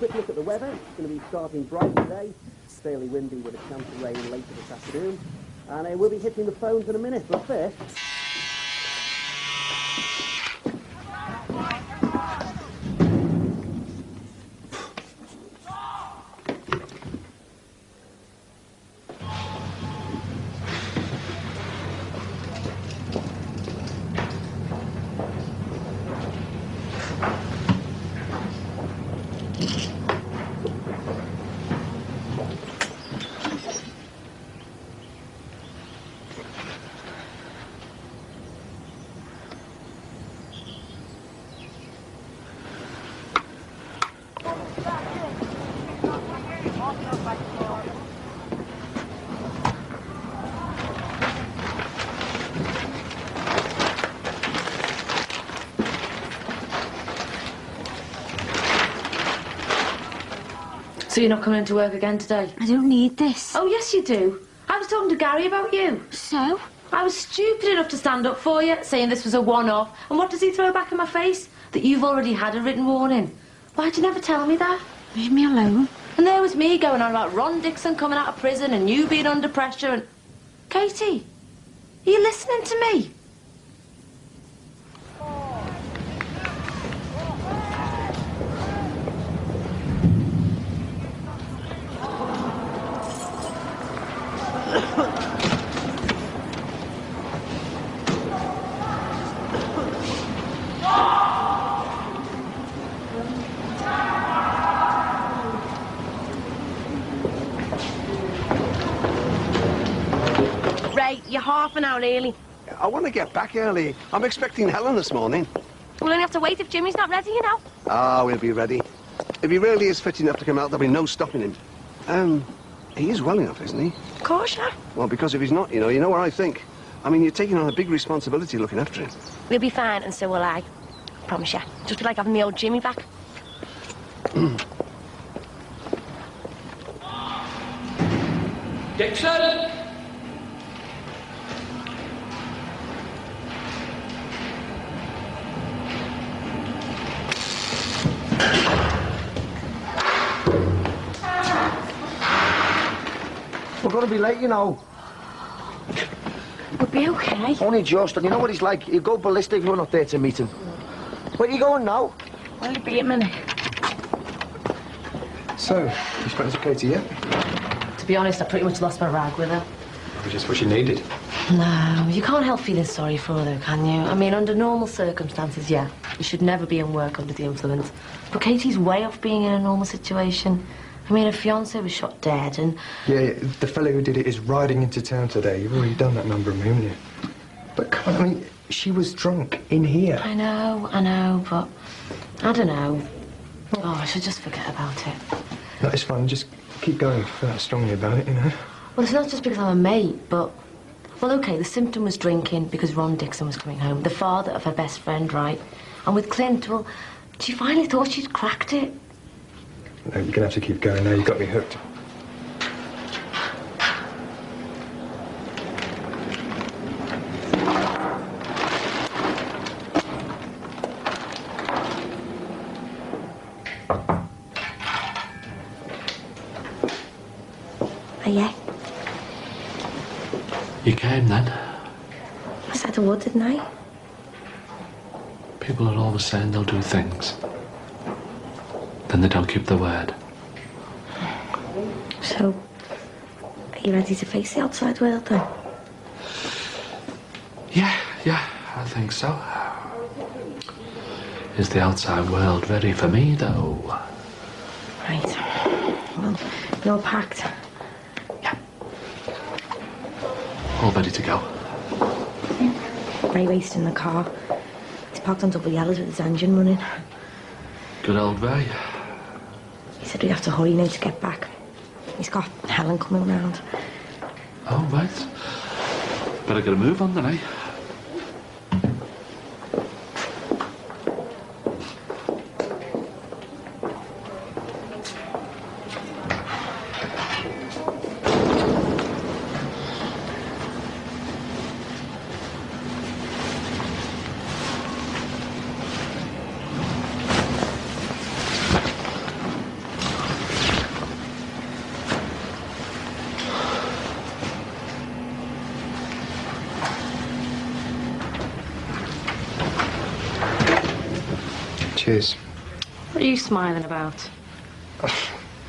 quick look at the weather. It's going to be starting bright today, fairly windy with a chance of rain later this afternoon. And we'll be hitting the phones in a minute, but first... So you're not coming into work again today? I don't need this. Oh, yes, you do. I was talking to Gary about you. So? I was stupid enough to stand up for you, saying this was a one-off. And what does he throw back in my face? That you've already had a written warning. Why'd you never tell me that? Leave me alone. And there was me going on about Ron Dixon coming out of prison and you being under pressure and... Katie, are you listening to me? You're half an hour early. I want to get back early. I'm expecting Helen this morning. We'll only have to wait if Jimmy's not ready, you know. Ah, we'll be ready. If he really is fit enough to come out, there'll be no stopping him. He is well enough, isn't he? Of course, yeah. Well, because if he's not, you know what I think. I mean, you're taking on a big responsibility looking after him. We'll be fine, and so will I. Promise you. Just be like having the old Jimmy back. Dixon! We're going to be late, you know. We'll be okay. Only just, and you know what he's like. He'll go ballistic if we're not there to meet him. Where are you going now? Will you be a minute? So, you spoken to Katie yet? To be honest, I pretty much lost my rag with her. Just what you needed. No, you can't help feeling sorry for her, though, can you? I mean, under normal circumstances, yeah. You should never be in work under the influence. But Katie's way off being in a normal situation. I mean, her fiancé was shot dead and... Yeah, the fellow who did it is riding into town today. You've already done that number of me, haven't you? But come on, I mean, she was drunk in here. I know, but... I don't know. Oh, I should just forget about it. No, it's fine. Just keep going if you feel that strongly about it, you know? Well, it's not just because I'm a mate, but... Well, OK, the symptom was drinking because Ron Dixon was coming home. The father of her best friend, right? And with Clint, well, she finally thought she'd cracked it. No, you're going to have to keep going now. You've got me hooked. Oh, yeah? You came then? I said I would, didn't I? People are always saying they'll do things. Then they don't keep their word. So, are you ready to face the outside world then? Yeah, I think so. Is the outside world ready for me, though? Right. Well, you're all packed. Yeah. All ready to go. Ray raced in the car. He's parked on double yellows with his engine running. Good old Ray. He said we have to hurry now to get back. He's got Helen coming round. Oh, right. Better get a move on then, eh? is. What are you smiling about?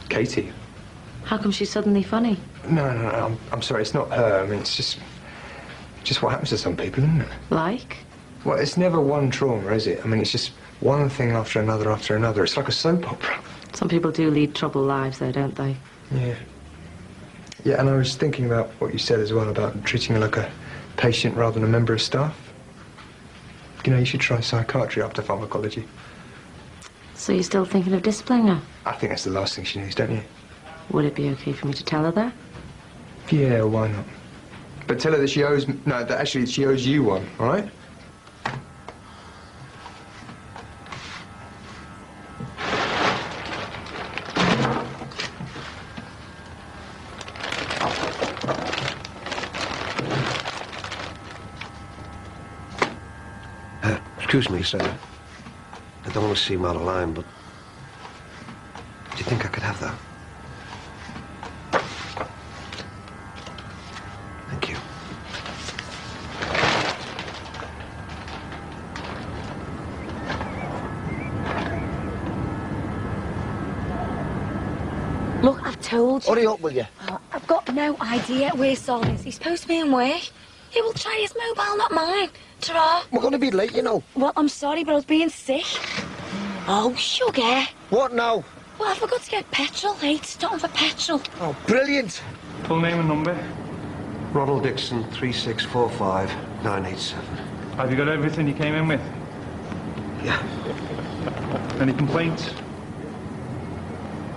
Katie. How come she's suddenly funny? No, I'm sorry, it's not her. I mean, it's just what happens to some people, isn't it? Like? Well, it's never one trauma, is it? I mean, it's just one thing after another after another. It's like a soap opera. Some people do lead troubled lives, though, don't they? Yeah. Yeah, and I was thinking about what you said as well about treating her like a patient rather than a member of staff. You know, you should try psychiatry after pharmacology. So you're still thinking of disciplining her? I think that's the last thing she needs, don't you? Would it be okay for me to tell her that? Yeah, why not? But tell her that she owes... No, that actually she owes you one, all right? Excuse me, sir. I don't want to seem out of line, but do you think I could have that? Thank you. Look, I've told you. Hurry up, will you? Oh, I've got no idea where Sol is. He's supposed to be in work. He will try his mobile, not mine. Ta-ra. We're going to be late, you know. Well, I'm sorry, but I was being sick. Oh, sugar. What now? Well, I forgot to get petrol. Late. Stopping for petrol. Oh, brilliant. Full name and number? Ronald Dixon, 3645987. Have you got everything you came in with? Yeah. Any complaints?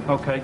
Okay.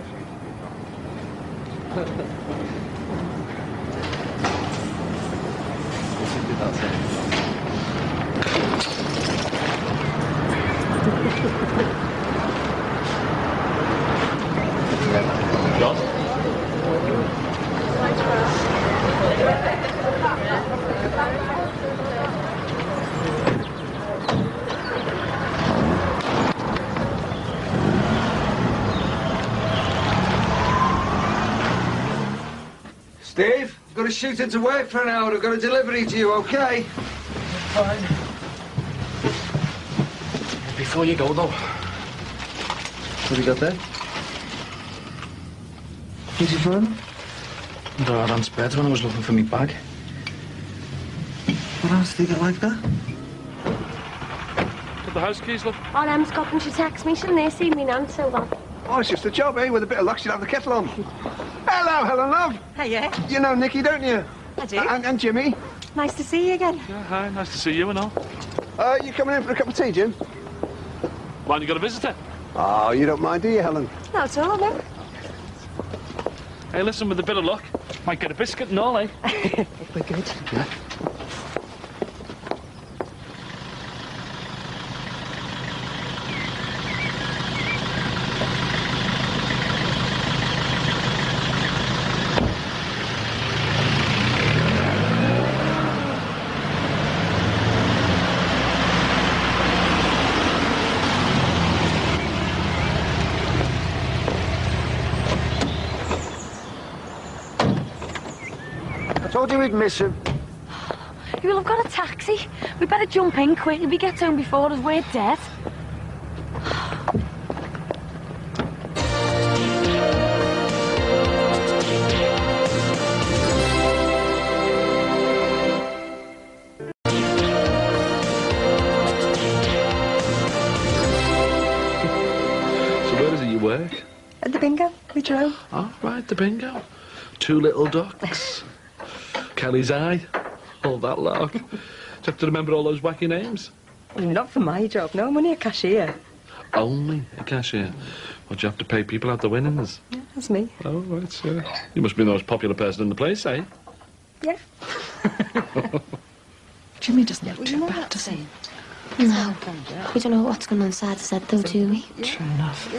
Steve, I've got to shoot into work for an hour. I've got a delivery to you, okay? Fine. Before you go, though, What have you got there? Easy fun? no, I ran spreads when I was looking for me bag. What else did you get like that? Got the house keys, look. Oh, Em's got them. She texted me. Shouldn't they see me now so long? Oh, it's just a job, eh? With a bit of luck, she'll have the kettle on. Hello, Helen, love. Hey, yeah, You know Nicky, don't you? I do. And Jimmy. Nice to see you again. Yeah, hi, nice to see you and all. You coming in for a cup of tea, Jim? Why, you got a visitor? Oh, you don't mind, do you, Helen? Not at all, no. Hey, listen, with a bit of luck, might get a biscuit and all, eh? If we're good. Yeah. I told you we'd miss him. You'll have got a taxi. We better jump in quick. If he gets home before us, we're dead. So where is it you work? At the bingo, we drove. Oh, right, the bingo. 2 little ducks. Kelly's Eye. All that lark. Do you have to remember all those wacky names? Not for my job, no. I'm only a cashier. Only a cashier. What, do you have to pay people out the winnings? Yeah, that's me. Oh, right, sir. You must be the most popular person in the place, eh? Yeah. Jimmy doesn't look too bad, does he? No. We don't know what's going on inside his head, though, do we? True enough.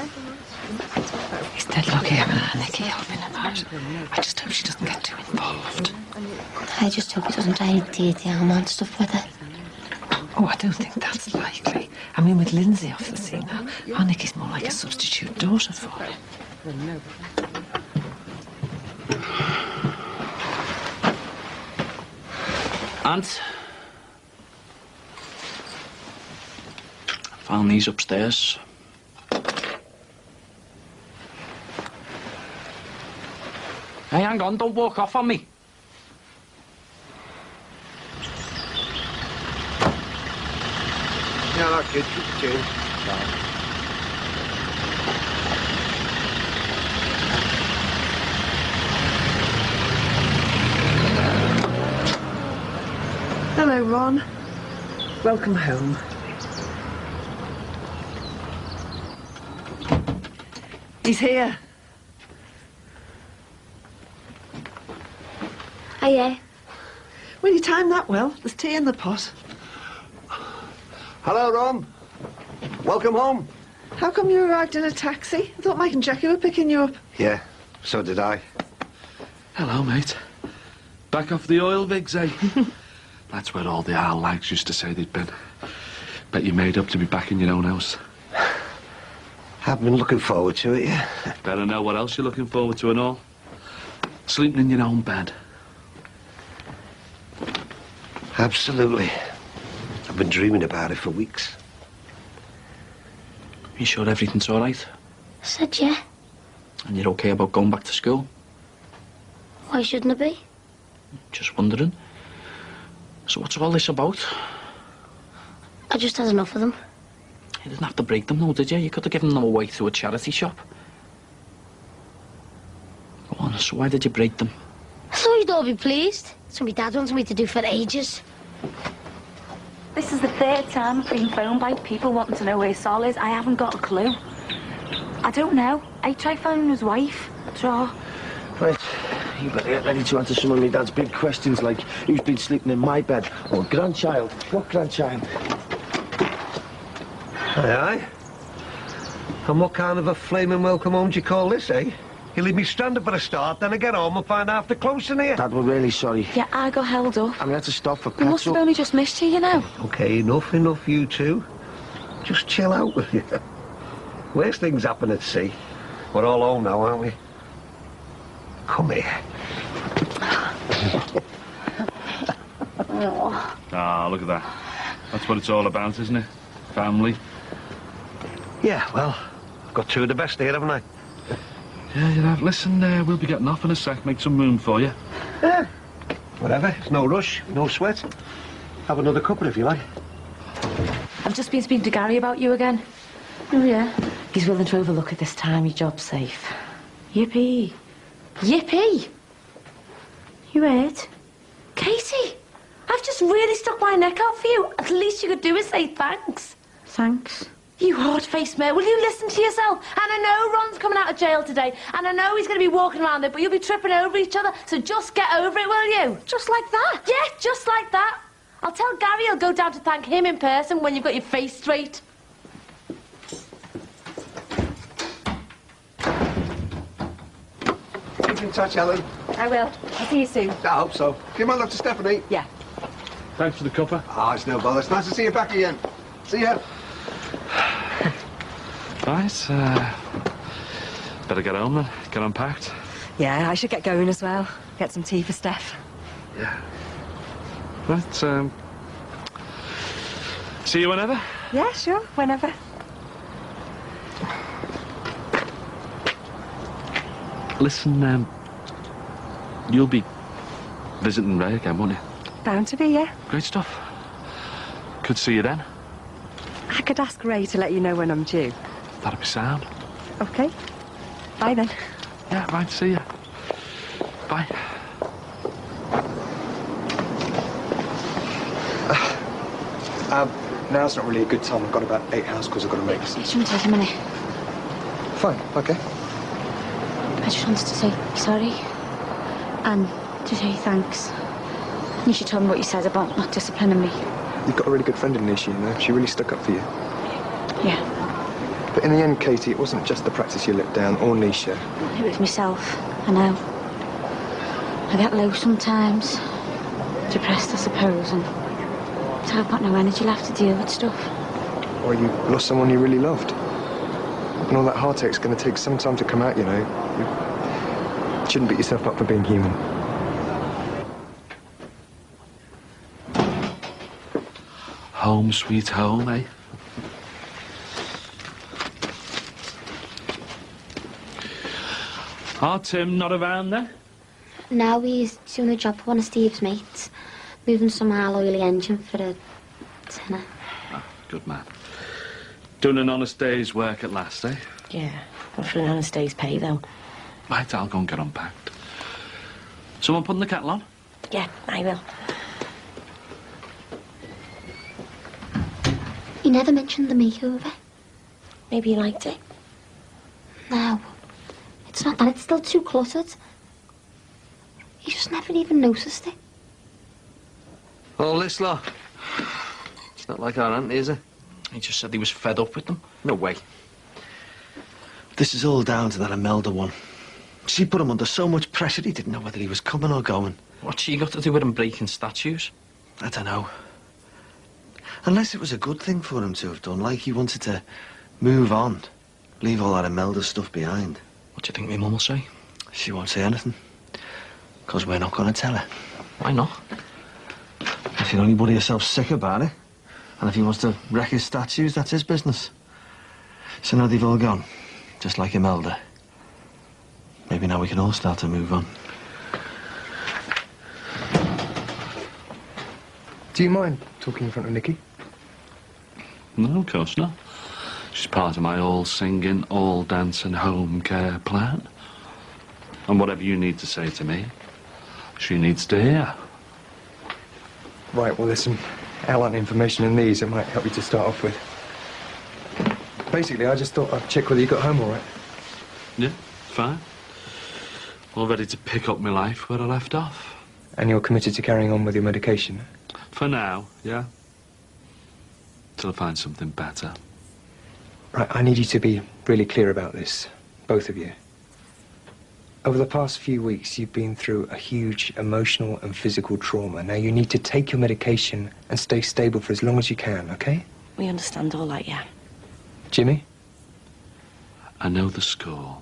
He's dead lucky having a Nicky helping him out. I just hope she doesn't get too involved. I just hope he doesn't try and date the arm and stuff with her. Oh, I don't think that's likely. I mean, with Lindsay off the scene now, our Nicky's more like a substitute daughter for him. Aunt? Found these upstairs. Hey, hang on, don't walk off on me. Yeah, that kid, keep the change. Hello, Ron. Welcome home. He's here. Hiya. Well, you timed that well. There's tea in the pot. Hello, Ron. Welcome home. How come you arrived in a taxi? I thought Mike and Jackie were picking you up. Yeah, so did I. Hello, mate. Back off the oil rigs, eh? That's where all the owl lags used to say they'd been. Bet you made up to be back in your own house. I've been looking forward to it, yeah. Better know what else you're looking forward to and all. Sleeping in your own bed. Absolutely. I've been dreaming about it for weeks. You sure everything's all right? I said yeah. And you're okay about going back to school? Why shouldn't I be? Just wondering. So what's all this about? I just had enough of them. You didn't have to break them, though, did you? You could have given them away to a charity shop. Go on, so why did you break them? I thought you'd all be pleased. It's what my dad wants me to do for ages. This is the third time I've been phoned by people wanting to know where Sol is. I haven't got a clue. I don't know. I tried phoning his wife. Draw. Right, you better get ready to answer some of my dad's big questions, like who's been sleeping in my bed, or grandchild. What grandchild? Aye, aye. And what kind of a flaming welcome home do you call this, eh? You leave me stranded for a start, then I get home and find half the close in here. Dad, we're really sorry. Yeah, I got held up. And we had to stop for We must have only just missed you, you know. Okay, enough, you two. Just chill out with you. Worst things happen at sea. We're all home now, aren't we? Come here. Ah, look at that. That's what it's all about, isn't it? Family. Yeah, well, I've got two of the best here, haven't I? Yeah, you have. Listen, we'll be getting off in a sec. Make some room for you. Yeah. Whatever. It's no rush, no sweat. Have another cuppa if you like. I've just been speaking to Gary about you again. Oh, yeah? He's willing to overlook it this time. Your job's safe. Yippee. Yippee! You hurt? Katie! I've just really stuck my neck out for you. At least you could do is say thanks. Thanks. You hard-faced mare, will you listen to yourself? And I know Ron's coming out of jail today, and I know he's going to be walking around there, but you'll be tripping over each other, so just get over it, will you? Just like that? Yeah, just like that. I'll tell Gary I'll go down to thank him in person when you've got your face straight. Keep in touch, Ellen. I will. I'll see you soon. I hope so. Give my love to Stephanie. Yeah. Thanks for the cuppa. Ah, it's no bother. It's nice to see you back again. See ya. Right, better get home then. Get unpacked. Yeah, I should get going as well. Get some tea for Steph. Yeah. Right, see you whenever? Yeah, sure. Whenever. Listen, you'll be visiting Ray again, won't you? Bound to be, yeah. Great stuff. Could see you then. I could ask Ray to let you know when I'm due. That'd be sound. Okay. Bye then. Yeah, right, see ya. Bye. Now's not really a good time. I've got about 8 house calls I've got to make. It shouldn't take a minute. Fine, okay. I just wanted to say sorry. And to say thanks. Nisha told me what you said about not disciplining me. You've got a really good friend in Nisha, you know. She really stuck up for you. Yeah. But in the end, Katie, it wasn't just the practice you let down, or Nisha. It was myself, I know. I get low sometimes. Depressed, I suppose, and so I've got no energy left to deal with stuff. Or you lost someone you really loved. And all that heartache's going to take some time to come out, you know. You shouldn't beat yourself up for being human. Home, sweet home, eh? Oh, Tim, not around then? No, he's doing a job for one of Steve's mates. Moving some oily engine for a tenner. Oh, good man. Doing an honest day's work at last, eh? Yeah, not for an honest day's pay, though. Right, I'll go and get unpacked. Someone putting the kettle on? Yeah, I will. He never mentioned the makeover. Maybe you liked it? No. It's not that, it's still too cluttered. He just never even noticed it. Oh, this lot. It's not like our auntie, is it? He just said he was fed up with them. No way. This is all down to that Imelda one. She put him under so much pressure he didn't know whether he was coming or going. What's she got to do with him breaking statues? I don't know. Unless it was a good thing for him to have done, like he wanted to move on, leave all that Imelda stuff behind. What do you think my mum will say? She won't say anything. Because we're not going to tell her. Why not? If you'll only worry yourself sick about it. And if he wants to wreck his statues, that's his business. So now they've all gone, just like Imelda. Maybe now we can all start to move on. Do you mind talking in front of Nikki? No, of course not. She's part of my all-singing, all-dancing home care plan. And whatever you need to say to me, she needs to hear. Right, well, there's some outline information in these that might help you to start off with. Basically, I just thought I'd check whether you got home all right. Yeah, fine. All ready to pick up my life where I left off. And you're committed to carrying on with your medication? For now, yeah. Till I find something better. Right, I need you to be really clear about this, both of you. Over the past few weeks, you've been through a huge emotional and physical trauma. Now, you need to take your medication and stay stable for as long as you can, okay? We understand all that, yeah. Jimmy? I know the score.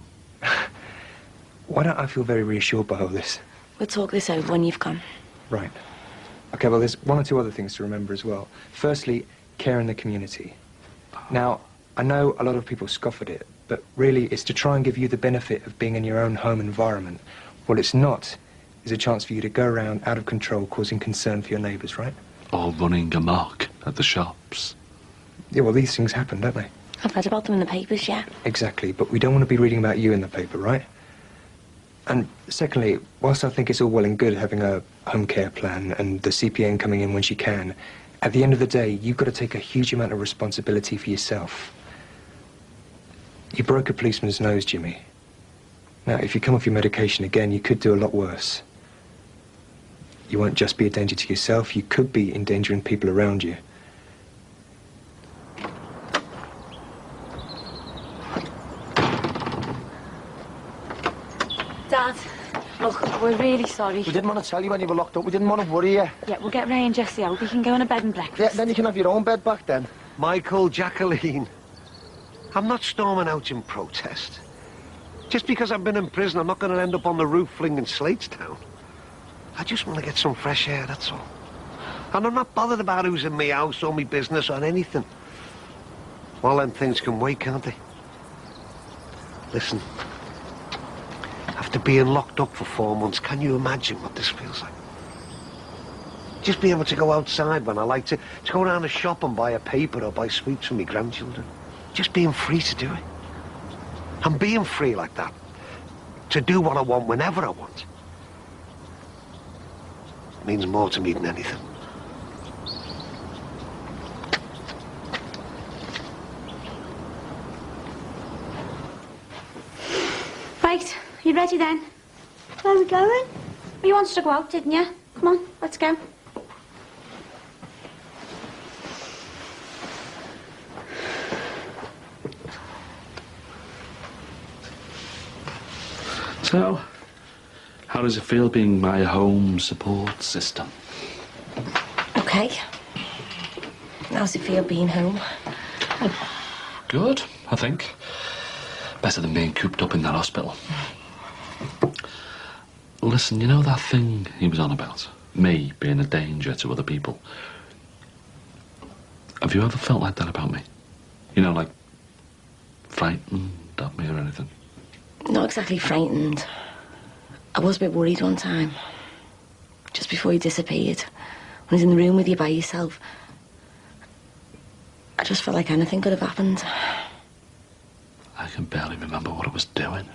Why don't I feel very reassured by all this? We'll talk this over when you've gone. Right. Okay, well, there's one or two other things to remember as well. Firstly, care in the community. Now, I know a lot of people scoff at it, but really it's to try and give you the benefit of being in your own home environment. What it's not is a chance for you to go around out of control causing concern for your neighbours, right? Or running amok at the shops. Yeah, well, these things happen, don't they? I've read about them in the papers, yeah. Exactly, but we don't want to be reading about you in the paper, right? And secondly, whilst I think it's all well and good having a home care plan and the CPN coming in when she can, at the end of the day, you've got to take a huge amount of responsibility for yourself. You broke a policeman's nose, Jimmy. Now, if you come off your medication again, you could do a lot worse. You won't just be a danger to yourself, you could be endangering people around you. Dad, look, we're really sorry. We didn't want to tell you when you were locked up. We didn't want to worry you. Yeah, we'll get Ray and Jessie out. We can go on a bed and breakfast. Yeah, then you can have your own bed back then. Michael, Jacqueline, I'm not storming out in protest. Just because I've been in prison, I'm not going to end up on the roof flinging slates down. I just want to get some fresh air, that's all. And I'm not bothered about who's in my house or my business or anything. All them things can wait, can't they? Listen, after being locked up for 4 months, can you imagine what this feels like? Just be able to go outside when I like to go around a shop and buy a paper or buy sweets for my grandchildren. Just being free to do it. And being free like that, to do what I want whenever I want, means more to me than anything. Right, you ready then? Where are we going? You wanted to go out, didn't you? Come on, let's go. So, how does it feel being my home support system? Okay. How's it feel being home? Good, I think. Better than being cooped up in that hospital. Listen, you know that thing he was on about? Me being a danger to other people. Have you ever felt like that about me? You know, like frightened of me or anything? Not exactly frightened. I was a bit worried one time. Just before he disappeared. When he's in the room with you by yourself. I just felt like anything could have happened. I can barely remember what I was doing.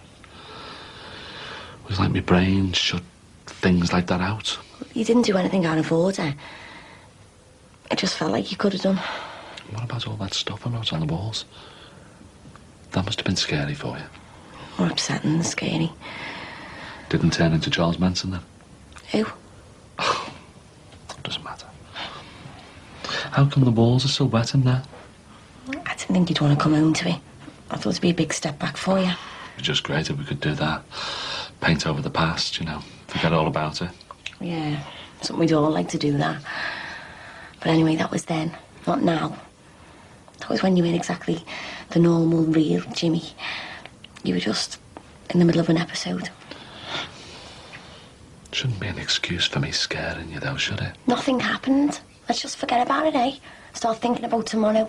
It was like my brain shut things like that out. You didn't do anything out of order. It just felt like you could have done. What about all that stuff I wrote on the walls? That must have been scary for you. More upsetting than scary. Didn't turn into Charles Manson then? Who? Doesn't matter. How come the walls are still wet in there? I didn't think you'd want to come home to it. I thought it'd be a big step back for you. It'd be just great if we could do that. Paint over the past, you know. Forget all about it. Yeah, something we'd all like to do that. But anyway, that was then, not now. That was when you weren't exactly the normal, real Jimmy. You were just in the middle of an episode. Shouldn't be an excuse for me scaring you, though, should it? Nothing happened. Let's just forget about it, eh? Start thinking about tomorrow,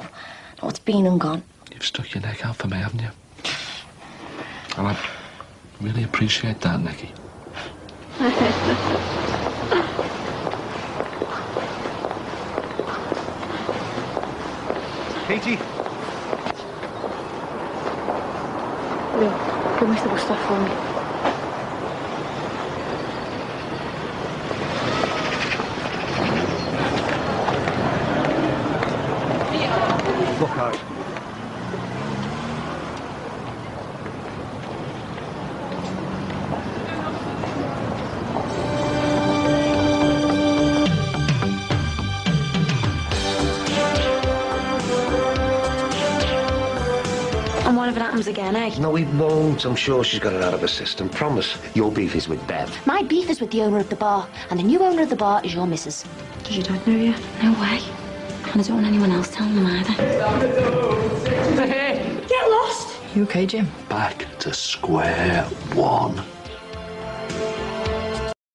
what's been and gone. You've stuck your neck out for me, haven't you? And I really appreciate that, Nicky. Katie? Will, go into the bus stop for me. Look out. And what if it happens again, eh? No, it won't. I'm sure she's got it out of her system. Promise. Your beef is with Bev. My beef is with the owner of the bar, and the new owner of the bar is your missus. Does your dad know you? No way. And I don't want anyone else telling them either. Get lost! You okay, Jim? Back to square one.